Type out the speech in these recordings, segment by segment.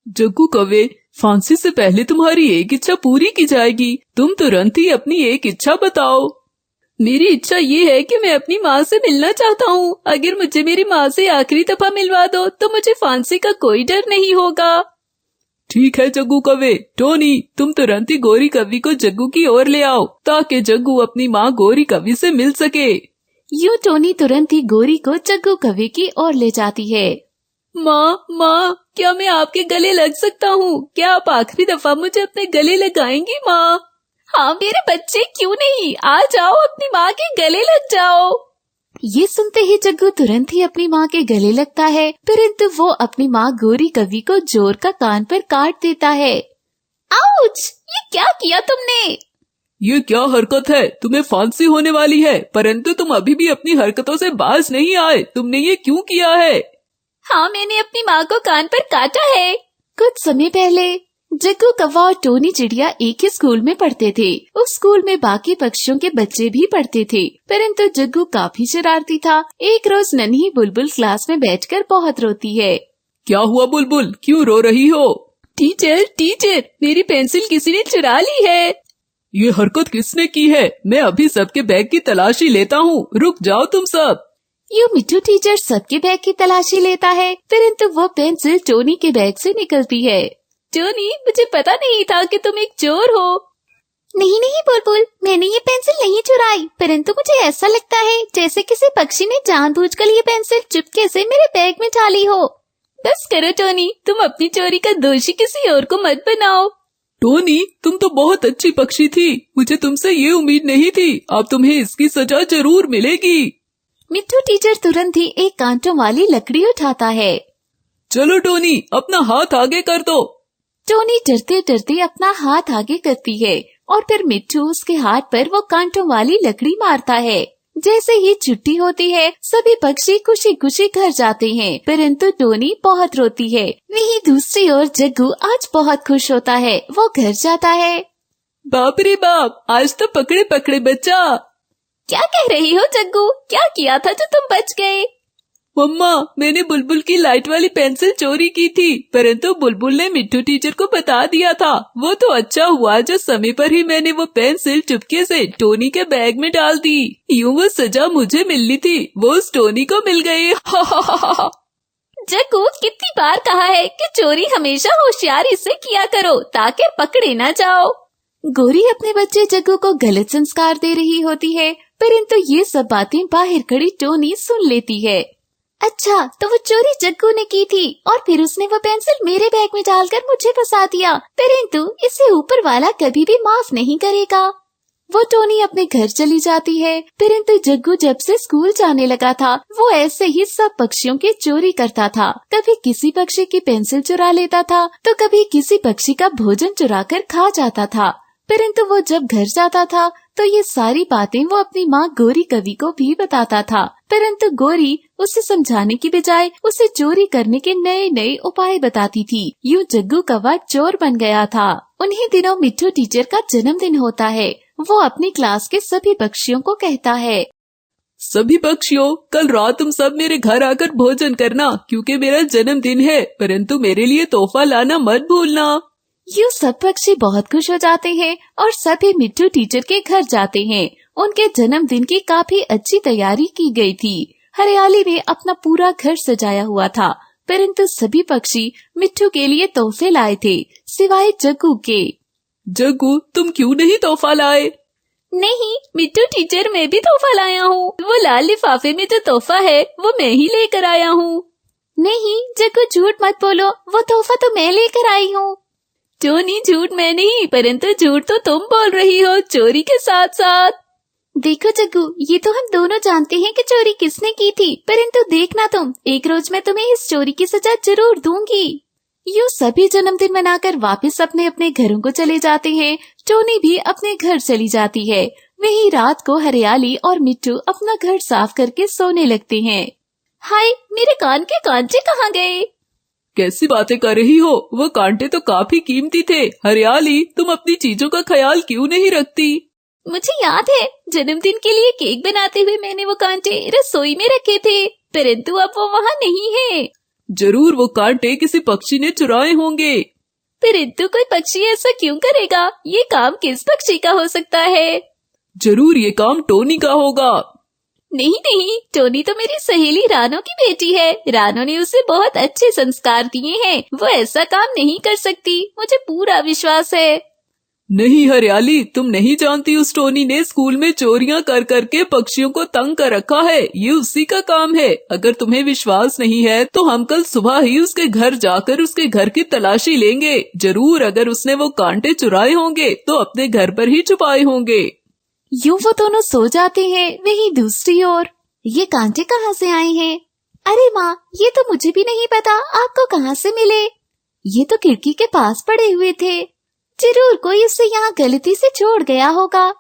जग्गू कौवे, फांसी से पहले तुम्हारी एक इच्छा पूरी की जाएगी। तुम तुरंत ही अपनी एक इच्छा बताओ। मेरी इच्छा ये है कि मैं अपनी माँ से मिलना चाहता हूँ। अगर मुझे मेरी माँ से आखिरी दफा मिलवा दो तो मुझे फांसी का कोई डर नहीं होगा। ठीक है जग्गू कौवे। टोनी, तुम तुरंत ही गौरी कवि को जग्गू की ओर ले आओ ताकि जग्गू अपनी माँ गौरी कवि से मिल सके। यूं टोनी तुरंत ही गौरी को जग्गू कवि की ओर ले जाती है। माँ, क्या मैं आपके गले लग सकता हूँ? क्या आप आखिरी दफा मुझे अपने गले लगाएंगी माँ? हाँ मेरे बच्चे, क्यों नहीं, आ जाओ, अपनी माँ के गले लग जाओ। ये सुनते ही जग्गू तुरंत ही अपनी माँ के गले लगता है, परंतु वो अपनी माँ गौरी कवि को जोर का कान पर काट देता है। आउच! ये क्या किया तुमने? ये क्या हरकत है? तुम्हें फांसी होने वाली है, परंतु तुम अभी भी अपनी हरकतों से बाज नहीं आए। तुमने ये क्यों किया है? हाँ, मैंने अपनी माँ को कान पर काटा है। कुछ समय पहले जग्गू कौवा और टोनी चिड़िया एक ही स्कूल में पढ़ते थे। उस स्कूल में बाकी पक्षियों के बच्चे भी पढ़ते थे, परंतु जग्गू काफी शरारती था। एक रोज नन्ही बुलबुल क्लास में बैठकर बहुत रोती है। क्या हुआ बुलबुल, क्यों रो रही हो? टीचर, मेरी पेंसिल किसी ने चुरा ली है। ये हरकत किसने की है? मैं अभी सबके बैग की तलाशी लेता हूँ। रुक जाओ तुम सब। यूं मिट्टू टीचर सबके बैग की तलाशी लेता है, परंतु वो पेंसिल टोनी के बैग से निकलती है। टोनी, मुझे पता नहीं था कि तुम एक चोर हो। नहीं बुलबुल, मैंने ये पेंसिल नहीं चुराई, परंतु मुझे ऐसा लगता है जैसे किसी पक्षी ने जानबूझकर ये पेंसिल चुपके से मेरे बैग में डाली हो। बस करो टोनी, तुम अपनी चोरी का दोषी किसी और को मत बनाओ। टोनी, तुम तो बहुत अच्छी पक्षी थी। मुझे तुमसे ये उम्मीद नहीं थी। अब तुम्हें इसकी सजा जरूर मिलेगी। मिट्टू टीचर तुरंत ही एक कांटों वाली लकड़ी उठाता है। चलो टोनी, अपना हाथ आगे कर दो। टोनी डरते डरते अपना हाथ आगे करती है और फिर मिट्टू उसके हाथ पर वो कांटों वाली लकड़ी मारता है। जैसे ही छुट्टी होती है, सभी पक्षी खुशी खुशी घर जाते हैं, परंतु टोनी बहुत रोती है। वहीं दूसरी ओर जग्गू आज बहुत खुश होता है। वो घर जाता है। बाप रे बाप, आज तो पकड़े पकड़े बच्चा। क्या कह रही हो जग्गू? क्या किया था जो तुम बच गए? मम्मा, मैंने बुलबुल की लाइट वाली पेंसिल चोरी की थी, परंतु बुलबुल ने मिट्टू टीचर को बता दिया था। वो तो अच्छा हुआ जो समय पर ही मैंने वो पेंसिल चुपके से टोनी के बैग में डाल दी। यूं वो सजा मुझे मिलनी थी, वो उस टोनी को मिल गई। जग्गू, कितनी बार कहा है कि चोरी हमेशा होशियारी से किया करो ताकि पकड़े न जाओ। गौरी अपने बच्चे जग्गू को गलत संस्कार दे रही होती है, परंतु ये सब बातें बाहर खड़ी टोनी सुन लेती है। अच्छा, तो वो चोरी जग्गू ने की थी और फिर उसने वो पेंसिल मेरे बैग में डालकर मुझे फंसा दिया, परंतु इसे ऊपर वाला कभी भी माफ नहीं करेगा। वो टोनी अपने घर चली जाती है, परंतु जग्गू जब से स्कूल जाने लगा था, वो ऐसे ही सब पक्षियों की चोरी करता था। कभी किसी पक्षी की पेंसिल चुरा लेता था, तो कभी किसी पक्षी का भोजन चुरा कर खा जाता था। परंतु वो जब घर जाता था तो ये सारी बातें वो अपनी माँ गौरी कवि को भी बताता था, परंतु गौरी उसे समझाने की बजाय उसे चोरी करने के नए नए उपाय बताती थी। यूं जग्गू कौवा चोर बन गया था। उन्हीं दिनों मिट्टू टीचर का जन्मदिन होता है। वो अपनी क्लास के सभी पक्षियों को कहता है, सभी पक्षियों, कल रात तुम सब मेरे घर आकर भोजन करना, क्योंकि मेरा जन्मदिन है, परंतु मेरे लिए तोहफा लाना मत भूलना। यूं सब पक्षी बहुत खुश हो जाते हैं और सभी मिट्टू टीचर के घर जाते हैं। उनके जन्मदिन की काफी अच्छी तैयारी की गई थी। हरियाली में अपना पूरा घर सजाया हुआ था, परंतु सभी पक्षी मिट्टू के लिए तोहफे लाए थे, सिवाय जग्गू के। जग्गू, तुम क्यों नहीं तोहफा लाए? नहीं मिट्टू टीचर, मैं भी तोहफा लाया हूँ। वो लाल लिफाफे में जो तोहफा है वो मैं ही लेकर आया हूँ। नहीं जग्गू, झूठ मत बोलो, वो तोहफा तो मैं लेकर आई हूँ। टोनी, झूठ मैं नहीं, परंतु झूठ तो तुम बोल रही हो चोरी के साथ साथ। देखो जग्गू, ये तो हम दोनों जानते हैं कि चोरी किसने की थी, परंतु देखना तुम, एक रोज मैं तुम्हें इस चोरी की सजा जरूर दूंगी। यूं सभी जन्मदिन मनाकर वापस अपने अपने घरों को चले जाते हैं। टोनी भी अपने घर चली जाती है। वही रात को हरियाली और मिट्टू अपना घर साफ करके सोने लगते हैं। हाय, मेरे कान के कांचे कहाँ गए? कैसी बातें कर रही हो? वो कांटे तो काफी कीमती थे। हरियाली, तुम अपनी चीजों का ख्याल क्यों नहीं रखती? मुझे याद है, जन्मदिन के लिए केक बनाते हुए मैंने वो कांटे रसोई में रखे थे, परंतु अब वो वहाँ नहीं है। जरूर वो कांटे किसी पक्षी ने चुराए होंगे। परंतु कोई पक्षी ऐसा क्यों करेगा? ये काम किस पक्षी का हो सकता है? जरूर ये काम टोनी का होगा। नहीं नहीं, टोनी तो मेरी सहेली रानो की बेटी है। रानो ने उसे बहुत अच्छे संस्कार दिए हैं। वो ऐसा काम नहीं कर सकती, मुझे पूरा विश्वास है। नहीं हरियाली, तुम नहीं जानती उस टोनी ने स्कूल में चोरियां कर करके पक्षियों को तंग कर रखा है। ये उसी का काम है। अगर तुम्हें विश्वास नहीं है तो हम कल सुबह ही उसके घर जाकर उसके घर की तलाशी लेंगे। जरूर अगर उसने वो कांटे चुराए होंगे तो अपने घर पर ही छुपाए होंगे। यूं वो दोनों सो जाते हैं। वहीं दूसरी ओर, ये कांटे कहाँ से आए हैं? अरे माँ, ये तो मुझे भी नहीं पता। आपको कहाँ से मिले? ये तो खिड़की के पास पड़े हुए थे। जरूर कोई उसे यहाँ गलती से छोड़ गया होगा।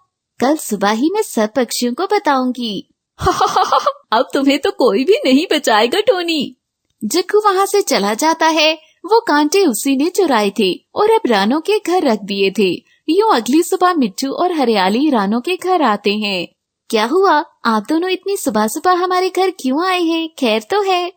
कल सुबह ही मैं सब पक्षियों को बताऊंगी। अब तुम्हें तो कोई भी नहीं बचाएगा टोनी। जग्गू वहाँ से चला जाता है। वो कांटे उसी ने चुराए थे और अब रानो के घर रख दिए थे। यूं अगली सुबह मिट्टू और हरियाली रानो के घर आते हैं। क्या हुआ? आप दोनों इतनी सुबह सुबह हमारे घर क्यों आए हैं? खैर तो है?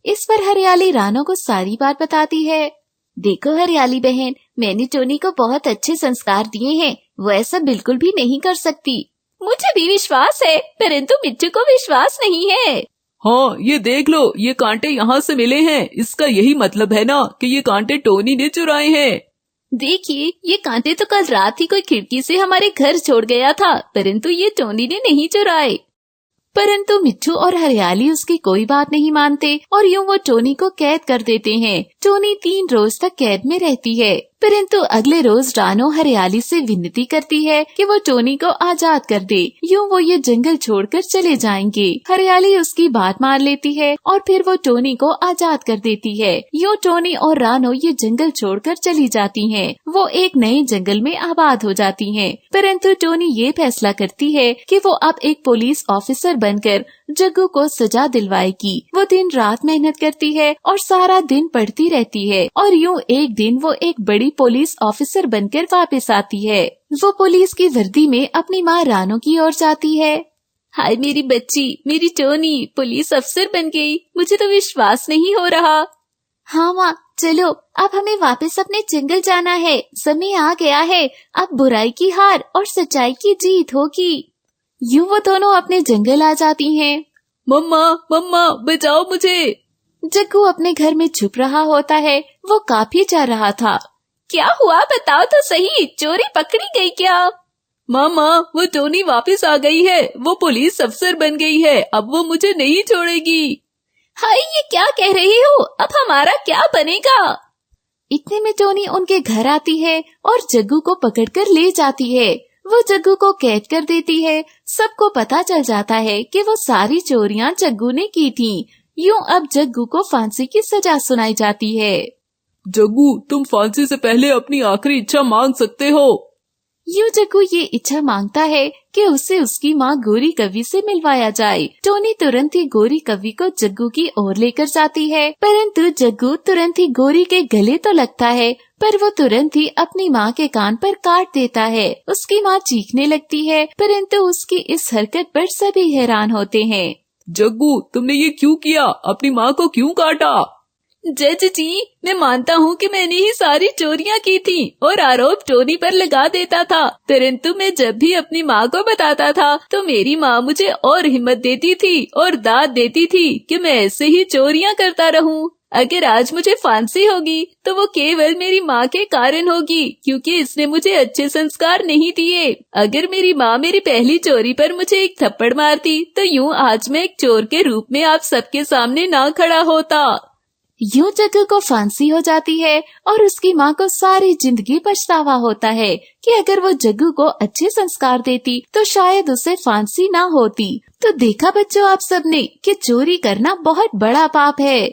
इस पर हरियाली रानो को सारी बात बताती है। देखो हरियाली बहन, मैंने टोनी को बहुत अच्छे संस्कार दिए हैं। वो ऐसा बिल्कुल भी नहीं कर सकती। मुझे भी विश्वास है, परंतु मिट्टू को विश्वास नहीं है। हाँ, ये देख लो, ये कांटे यहाँ से मिले हैं। इसका यही मतलब है ना कि ये कांटे टोनी ने चुराए हैं। देखिए, ये कांटे तो कल रात ही कोई खिड़की से हमारे घर छोड़ गया था, परंतु ये टोनी ने नहीं चुराए। परंतु मिट्टू और हरियाली उसकी कोई बात नहीं मानते और यूं वो टोनी को कैद कर देते हैं। टोनी 3 रोज तक कैद में रहती है, परंतु अगले रोज रानो हरियाली से विनती करती है कि वो टोनी को आजाद कर दे। यूं वो ये जंगल छोड़कर चले जाएंगे। हरियाली उसकी बात मान लेती है और फिर वो टोनी को आजाद कर देती है। यूं टोनी और रानो ये जंगल छोड़कर चली जाती हैं। वो एक नए जंगल में आबाद हो जाती हैं। परंतु टोनी ये फैसला करती है कि वो अब एक पुलिस ऑफिसर बनकर जग्गू को सजा दिलवाएगी। वो दिन रात मेहनत करती है और सारा दिन पढ़ती रहती है और यूं एक दिन वो एक बड़ी पुलिस ऑफिसर बनकर वापस आती है। वो पुलिस की वर्दी में अपनी माँ रानो की ओर जाती है। हाय मेरी बच्ची, मेरी टोनी पुलिस अफसर बन गई। मुझे तो विश्वास नहीं हो रहा। हाँ माँ, चलो अब हमें वापस अपने जंगल जाना है। समय आ गया है। अब बुराई की हार और सच्चाई की जीत होगी। यूं वो दोनों अपने जंगल आ जाती हैं। मम्मा मम्मा, बचाओ मुझे। जग्गू अपने घर में छुप रहा होता है। वो काफी डर रहा था। क्या हुआ बताओ तो सही, चोरी पकड़ी गई क्या? मामा, वो टोनी वापस आ गई है। वो पुलिस अफसर बन गई है। अब वो मुझे नहीं छोड़ेगी। हाय, ये क्या कह रही हो? अब हमारा क्या बनेगा? इतने में टोनी उनके घर आती है और जग्गू को पकड़कर ले जाती है। वो जग्गू को कैद कर देती है। सबको पता चल जाता है कि वो सारी चोरियां जग्गू ने की थीं। यूं अब जग्गू को फांसी की सजा सुनाई जाती है। जग्गू, तुम फांसी से पहले अपनी आखिरी इच्छा मांग सकते हो। यूं जग्गू ये इच्छा मांगता है कि उसे उसकी माँ गोरी कवि से मिलवाया जाए। टोनी तुरंत ही गोरी कवि को जग्गू की ओर लेकर जाती है, परंतु जग्गू तुरंत ही गोरी के गले तो लगता है, पर वो तुरंत ही अपनी माँ के कान पर काट देता है। उसकी माँ चीखने लगती है, परंतु उसकी इस हरकत पर सभी हैरान होते हैं। जग्गू, तुमने ये क्यों किया? अपनी माँ को क्यों काटा? जज जी, मैं मानता हूँ कि मैंने ही सारी चोरियां की थी और आरोप टोनी पर लगा देता था, परंतु मैं जब भी अपनी माँ को बताता था तो मेरी माँ मुझे और हिम्मत देती थी और दाद देती थी कि मैं ऐसे ही चोरियां करता रहूं। अगर आज मुझे फांसी होगी तो वो केवल मेरी माँ के कारण होगी, क्योंकि इसने मुझे अच्छे संस्कार नहीं दिए। अगर मेरी माँ मेरी पहली चोरी पर मुझे एक थप्पड़ मारती तो यूं आज मैं एक चोर के रूप में आप सबके सामने ना खड़ा होता। यूं जग्गू को फांसी हो जाती है और उसकी माँ को सारी जिंदगी पछतावा होता है कि अगर वो जग्गू को अच्छे संस्कार देती तो शायद उसे फांसी ना होती। तो देखा बच्चों आप सबने कि चोरी करना बहुत बड़ा पाप है।